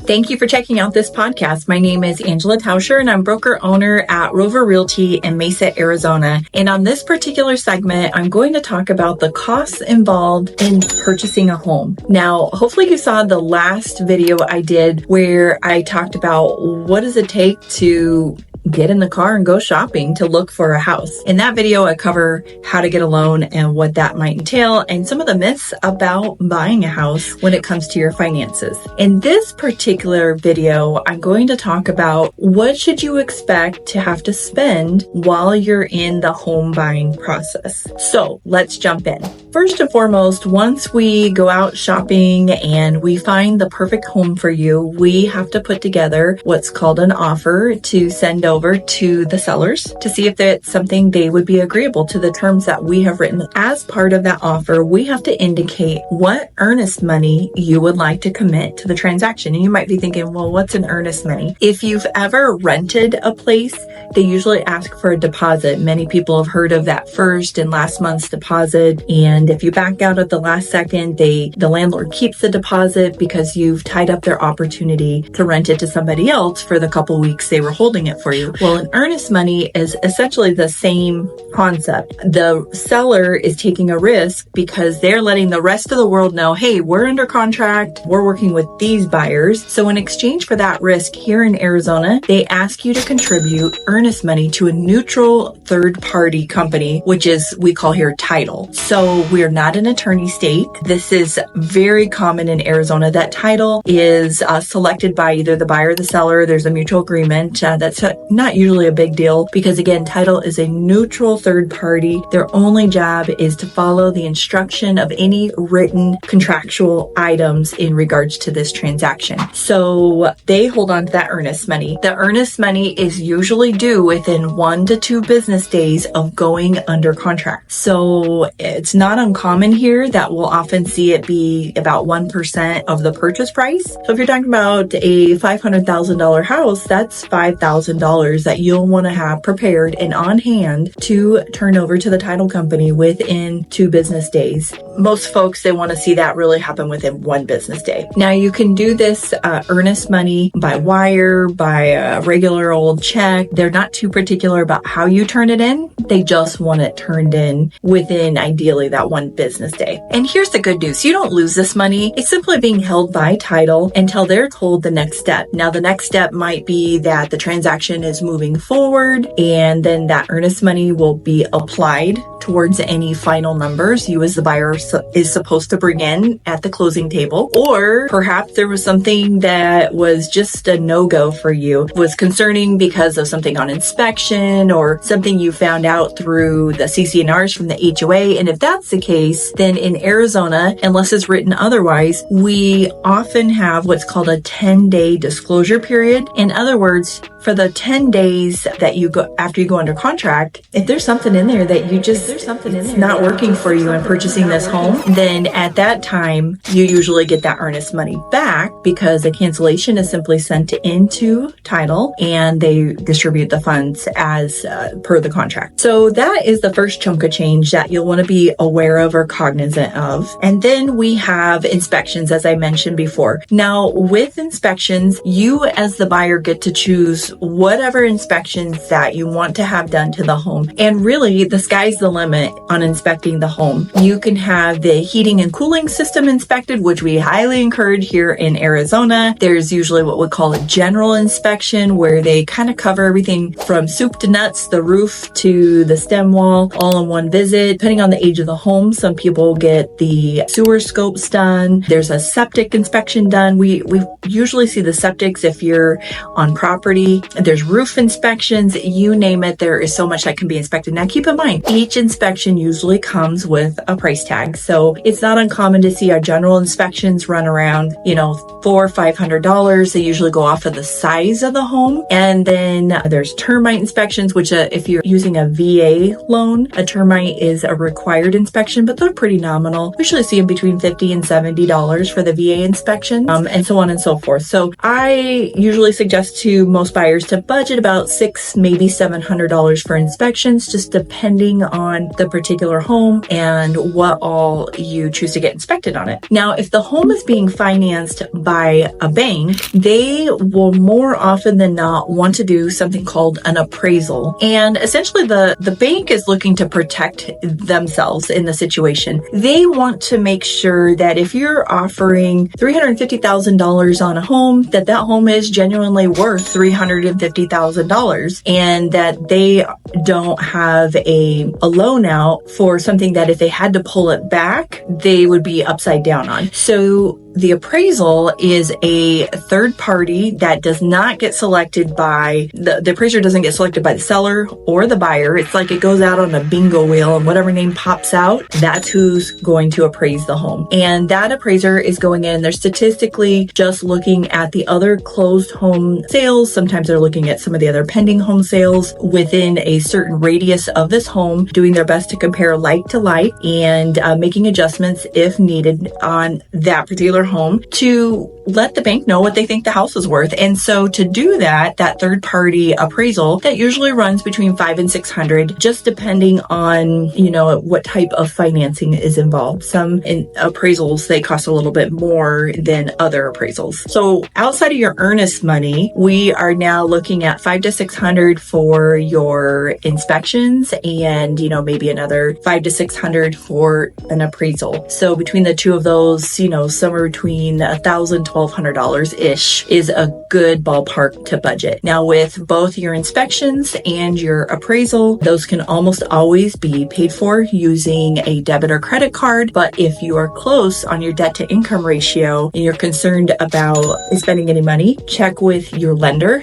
Thank you for checking out this podcast. My name is Angela Tauscher, and I'm broker owner at Rover Realty in Mesa, Arizona. And on this particular segment, I'm going to talk about the costs involved in purchasing a home. Now, hopefully you saw the last video I did where I talked about what does it take to get in the car and go shopping to look for a house. In that video, I cover how to get a loan and what that might entail and some of the myths about buying a house when it comes to your finances. In this particular video, I'm going to talk about what should you expect to have to spend while you're in the home buying process. So let's jump in. First and foremost, once we go out shopping and we find the perfect home for you, we have to put together what's called an offer to send over to the sellers to see if that's something they would be agreeable to the terms that we have written. As part of that offer, we have to indicate what earnest money you would like to commit to the transaction. And you might be thinking, well, what's an earnest money? If you've ever rented a place, they usually ask for a deposit. Many people have heard of that first and last month's deposit. And if you back out at the last second, the landlord keeps the deposit because you've tied up their opportunity to rent it to somebody else for the couple weeks they were holding it for you. Well, an earnest money is essentially the same concept. The seller is taking a risk because they're letting the rest of the world know, hey, we're under contract, we're working with these buyers. So in exchange for that risk here in Arizona, they ask you to contribute earnest money to a neutral third-party company, which is, we call here title. So we're not an attorney state. This is very common in Arizona. That title is selected by either the buyer or the seller. There's a mutual agreement. That's not usually a big deal because, again, title is a neutral third party. Their only job is to follow the instruction of any written contractual items in regards to this transaction. So they hold on to that earnest money. The earnest money is usually due within 1 to 2 business days of going under contract. So it's not uncommon here that we'll often see it be about 1% of the purchase price. So if you're talking about a $500,000 house, that's $5,000 that you'll want to have prepared and on hand to turn over to the title company within 2 business days. Most folks, they want to see that really happen within 1 business day. Now you can do this earnest money by wire, by a regular old check. They're not too particular about how you turn it in. They just want it turned in within ideally that 1 business day. And here's the good news. You don't lose this money. It's simply being held by title until they're told the next step. Now the next step might be that the transaction is moving forward and then that earnest money will be applied towards any final numbers you as the buyer is supposed to bring in at the closing table. Or perhaps there was something that was just a no-go for you, was concerning because of something on inspection or something you found out through the CC&Rs from the HOA. And if that's the case, then in Arizona, unless it's written otherwise, we often have what's called a 10-day disclosure period. In other words, for the 10 days that you go after you go under contract, if there's something in there that you just it's not working for you in purchasing this home, then at that time you usually get that earnest money back because the cancellation is simply sent into title and they distribute the funds as per the contract. So that is the first chunk of change that you'll want to be aware of or cognizant of. And then we have inspections, as I mentioned before. Now with inspections, you as the buyer get to choose whatever inspections that you want to have done to the home. And really, the sky's the limit on inspecting the home. You can have the heating and cooling system inspected, which we highly encourage here in Arizona. There's usually what we call a general inspection where they kind of cover everything from soup to nuts, the roof to the stem wall, all in one visit. Depending on the age of the home, some people get the sewer scopes done. There's a septic inspection done. We usually see the septics if you're on property. There's roof inspections, you name it. There is so much that can be inspected. Now keep in mind, each inspection usually comes with a price tag. So it's not uncommon to see our general inspections run around, $400 or $500. They usually go off of the size of the home. And then there's termite inspections, which if you're using a VA loan, a termite is a required inspection, but they're pretty nominal. We usually see them between $50 and $70 for the VA inspection, and so on and so forth. So I usually suggest to most buyers buyers to budget about $600, maybe $700 for inspections, just depending on the particular home and what all you choose to get inspected on it. Now, if the home is being financed by a bank, they will more often than not want to do something called an appraisal. And essentially the bank is looking to protect themselves in the situation. They want to make sure that if you're offering $350,000 on a home, that home is genuinely worth $350,000, and that they don't have a loan out for something that if they had to pull it back, they would be upside down on. So the appraisal is a third party that does not get selected by the appraiser doesn't get selected by the seller or the buyer. It's like it goes out on a bingo wheel, and whatever name pops out, that's who's going to appraise the home. And that appraiser is going in, they're statistically just looking at the other closed home sales. Sometimes they're looking at some of the other pending home sales within a certain radius of this home, doing their best to compare like to like and making adjustments if needed on that particular home to let the bank know what they think the house is worth. And so to do that third party appraisal, that usually runs between $500 and $600, just depending on, what type of financing is involved. Some appraisals, they cost a little bit more than other appraisals. So outside of your earnest money, we are now looking at $500 to $600 for your inspections and, maybe another $500 to $600 for an appraisal. So between the two of those, somewhere between $1,000 to $1,200-ish is a good ballpark to budget. Now, with both your inspections and your appraisal, those can almost always be paid for using a debit or credit card. But if you are close on your debt to income ratio and you're concerned about spending any money, check with your lender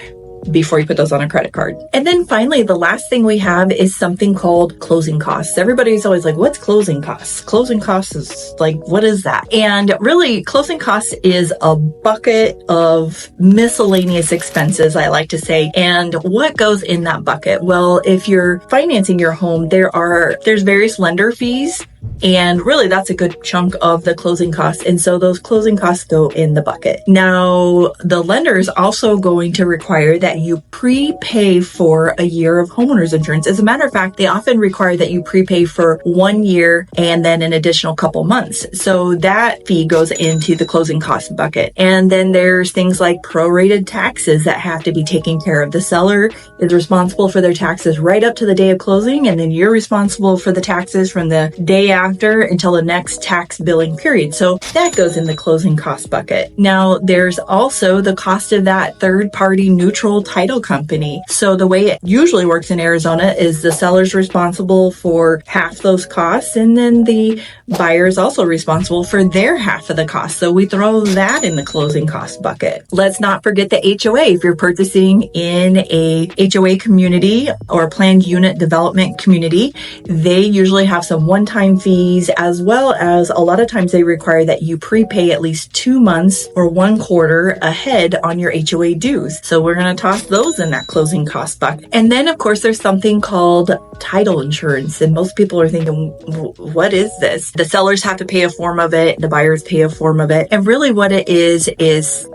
before you put those on a credit card. And then finally, the last thing we have is something called closing costs. Everybody's always like, what's closing costs? Closing costs is like, what is that? And really, closing costs is a bucket of miscellaneous expenses, I like to say. And what goes in that bucket? Well, if you're financing your home, there's various lender fees. And really, that's a good chunk of the closing costs. And so those closing costs go in the bucket. Now, the lender is also going to require that you prepay for a year of homeowners insurance. As a matter of fact, they often require that you prepay for 1 year and then an additional couple months. So that fee goes into the closing cost bucket. And then there's things like prorated taxes that have to be taken care of. The seller is responsible for their taxes right up to the day of closing, and then you're responsible for the taxes from the day after until the next tax billing period. So that goes in the closing cost bucket. Now, there's also the cost of that third-party neutral title company. So the way it usually works in Arizona is the seller's responsible for half those costs, and then the buyer is also responsible for their half of the cost. So we throw that in the closing cost bucket. Let's not forget the HOA. If you're purchasing in a HOA community or planned unit development community, they usually have some one-time fees, as well as a lot of times they require that you prepay at least 2 months or 1 quarter ahead on your HOA dues. So we're going to toss those in that closing cost bucket. And then, of course, there's something called title insurance. And most people are thinking, what is this? The sellers have to pay a form of it. The buyers pay a form of it. And really what it is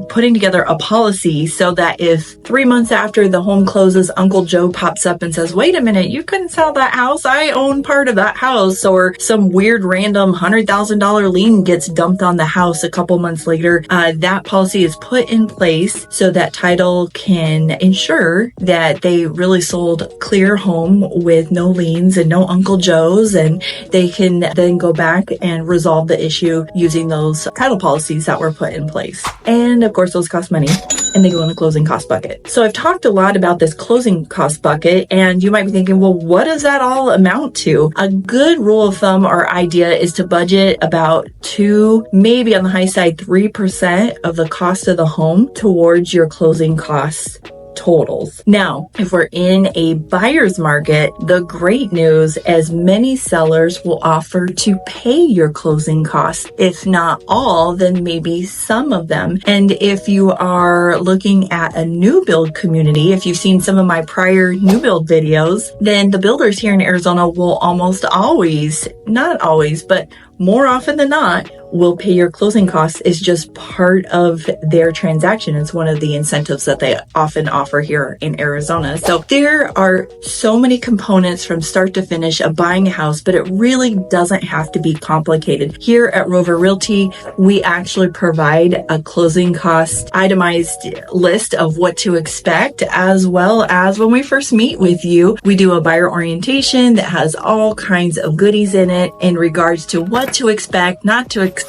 putting together a policy so that if 3 months after the home closes, Uncle Joe pops up and says, wait a minute, you couldn't sell that house. I own part of that house. Or some weird random $100,000 lien gets dumped on the house a couple months later. That policy is put in place so that title can ensure that they really sold clear home with no liens and no Uncle Joes, and they can then go back and resolve the issue using those title policies that were put in place. And of course, those cost money, and they go in the closing cost bucket. So I've talked a lot about this closing cost bucket, and you might be thinking, well, what does that all amount to? A good rule of thumb or idea is to budget about 2, maybe on the high side, 3% of the cost of the home towards your closing costs totals. Now, if we're in a buyer's market, the great news is many sellers will offer to pay your closing costs. If not all, then maybe some of them. And if you are looking at a new build community, if you've seen some of my prior new build videos, then the builders here in Arizona will almost always, not always, but more often than not, will pay your closing costs is just part of their transaction. It's one of the incentives that they often offer here in Arizona. So there are so many components from start to finish of buying a house, but it really doesn't have to be complicated. Here at Rover Realty, we actually provide a closing cost itemized list of what to expect, as well as when we first meet with you, we do a buyer orientation that has all kinds of goodies in it in regards to what to expect, not to expect.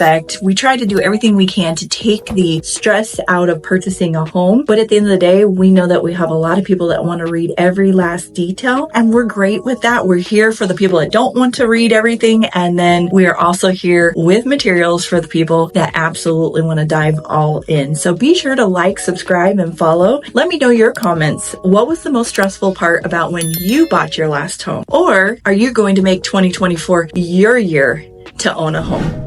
We try to do everything we can to take the stress out of purchasing a home. But at the end of the day, we know that we have a lot of people that want to read every last detail, and we're great with that. We're here for the people that don't want to read everything. And then we are also here with materials for the people that absolutely want to dive all in. So be sure to like, subscribe, and follow. Let me know your comments. What was the most stressful part about when you bought your last home? Or are you going to make 2024 your year to own a home?